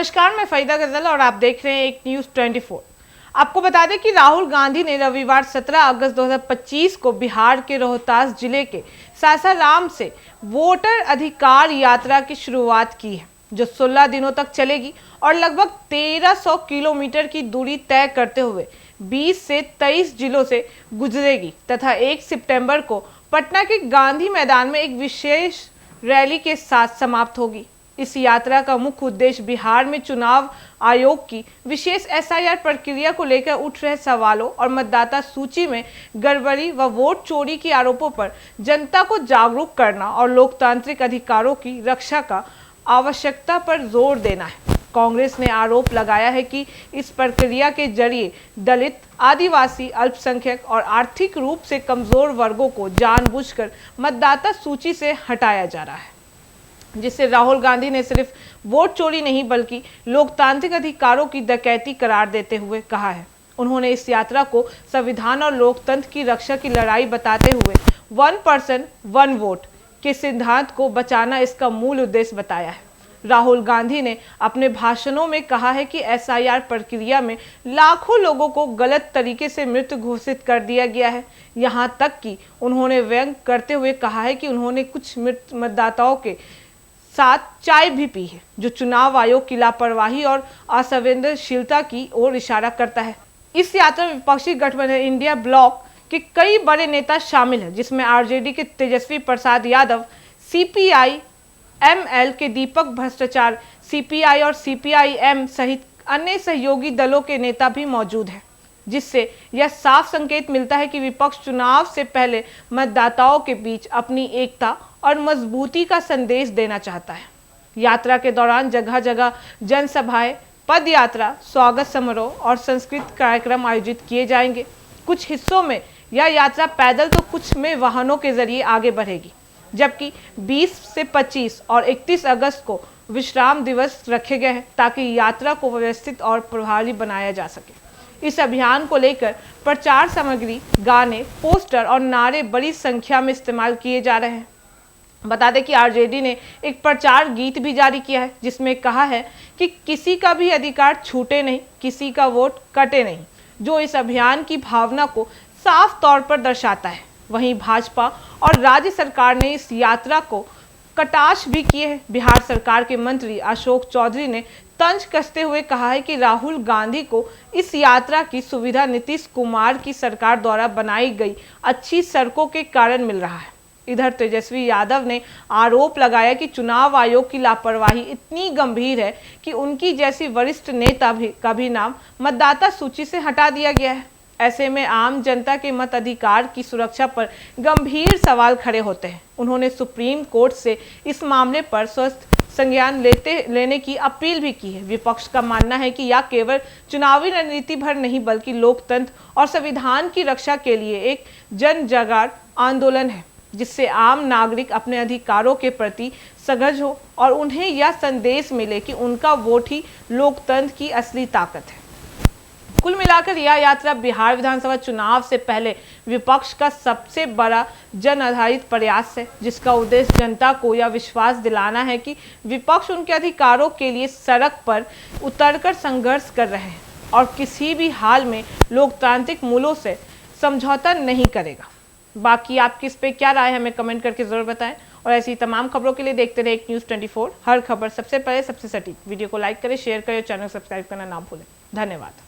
नमस्कार, मैं फरीदा गजल और आप देख रहे हैं एक न्यूज़ 24। आपको बता दें कि राहुल गांधी ने रविवार 17 अगस्त 2025 को बिहार के रोहतास जिले के सासाराम से वोटर अधिकार यात्रा की शुरुआत की है, जो 16 दिनों तक चलेगी और लगभग 1300 किलोमीटर की दूरी तय करते हुए 20 से 23 जिलों से गुजरेगी तथा 1 सितंबर को पटना के गांधी मैदान में एक विशेष रैली के साथ समाप्त होगी। इस यात्रा का मुख्य उद्देश्य बिहार में चुनाव आयोग की विशेष एसआईआर प्रक्रिया को लेकर उठ रहे सवालों और मतदाता सूची में गड़बड़ी व वोट चोरी के आरोपों पर जनता को जागरूक करना और लोकतांत्रिक अधिकारों की रक्षा का आवश्यकता पर जोर देना है। कांग्रेस ने आरोप लगाया है कि इस प्रक्रिया के जरिए दलित, आदिवासी, अल्पसंख्यक और आर्थिक रूप से कमजोर वर्गों को जानबूझकर मतदाता सूची से हटाया जा रहा है, जिससे राहुल गांधी ने सिर्फ वोट चोरी नहीं बल्कि लोकतांत्रिक अधिकारों की डकैती करार देते हुए कहा है। उन्होंने इस यात्रा को संविधान और लोकतंत्र की रक्षा की लड़ाई बताते हुए 1 पर्सन 1 वोट के सिद्धांत को बचाना इसका मूल उद्देश्य बताया है। राहुल गांधी ने अपने भाषणों में कहा है कि एसआईआर प्रक्रिया में लाखों लोगों को गलत तरीके से मृत घोषित कर दिया गया है। यहाँ तक कि उन्होंने व्यंग करते हुए कहा है कि उन्होंने कुछ मृत मतदाताओं के साथ चाय भी पी है, जो चुनाव आयोग की लापरवाही और असंवेदनशीलता की ओर इशारा करता है। इस यात्रा में विपक्षी गठबंधन इंडिया ब्लॉक के कई बड़े नेता शामिल हैं, जिसमें आरजेडी के तेजस्वी प्रसाद यादव, सीपीआई एमएल के दीपक भट्टाचार्य, सीपीआई और सीपीआईएम सहित अन्य सहयोगी दलों के नेता भी मौजूद हैं, जिससे यह साफ संकेत मिलता है कि विपक्ष चुनाव से पहले मतदाताओं के बीच अपनी एकता और मजबूती का संदेश देना चाहता है। यात्रा के दौरान जगह जगह जनसभाएं, पद यात्रा, स्वागत समारोह और सांस्कृतिक कार्यक्रम आयोजित किए जाएंगे। कुछ हिस्सों में यह यात्रा पैदल तो कुछ में वाहनों के जरिए आगे बढ़ेगी, जबकि 20 से 25 और 31 अगस्त को विश्राम दिवस रखे गए हैं ताकि यात्रा को व्यवस्थित और प्रभावी बनाया जा सके। इस अभियान को लेकर प्रचार सामग्री, गाने, पोस्टर और नारे बड़ी संख्या में इस्तेमाल किए जा रहे हैं। बता दें कि आरजेडी ने एक प्रचार गीत भी जारी किया है, जिसमें कहा है कि किसी का भी अधिकार छूटे नहीं, किसी का वोट कटे नहीं, जो इस अभियान की भावना को साफ तौर पर दर्शाता है। वहीं भाजपा और राज्य सरकार ने इस यात्रा को कटाक्ष भी किए हैं। बिहार सरकार के मंत्री अशोक चौधरी ने तंज कसते हुए कहा है कि राहुल गांधी को इस यात्रा की सुविधा नीतीश कुमार की सरकार द्वारा बनाई गई अच्छी सड़कों के कारण मिल रहा है। इधर तेजस्वी यादव ने आरोप लगाया कि चुनाव आयोग की लापरवाही इतनी गंभीर है कि उनकी जैसी वरिष्ठ नेता का भी नाम मतदाता सूची से हटा दिया गया है। ऐसे में आम जनता के मताधिकार की सुरक्षा पर गंभीर सवाल खड़े होते हैं। उन्होंने सुप्रीम कोर्ट से इस मामले पर स्वस्थ संज्ञान लेने की अपील भी की है। विपक्ष का मानना है कि यह केवल चुनावी रणनीति भर नहीं बल्कि लोकतंत्र और संविधान की रक्षा के लिए एक जन जागरण आंदोलन है, जिससे आम नागरिक अपने अधिकारों के प्रति सजग हो और उन्हें यह संदेश मिले कि उनका वोट ही लोकतंत्र की असली ताकत है। कुल मिलाकर यह यात्रा बिहार विधानसभा चुनाव से पहले विपक्ष का सबसे बड़ा जन आधारित प्रयास है, जिसका उद्देश्य जनता को यह विश्वास दिलाना है कि विपक्ष उनके अधिकारों के लिए सड़क पर उतरकर संघर्ष कर रहे हैं और किसी भी हाल में लोकतांत्रिक मूल्यों से समझौता नहीं करेगा। बाकी आपकी इस पे क्या राय है, हमें कमेंट करके जरूर बताएं और ऐसी तमाम खबरों के लिए देखते रहे एक न्यूज़ 24। हर खबर सबसे पहले, सबसे सटीक। वीडियो को लाइक करें, शेयर करें और चैनल सब्सक्राइब करना ना भूलें। धन्यवाद।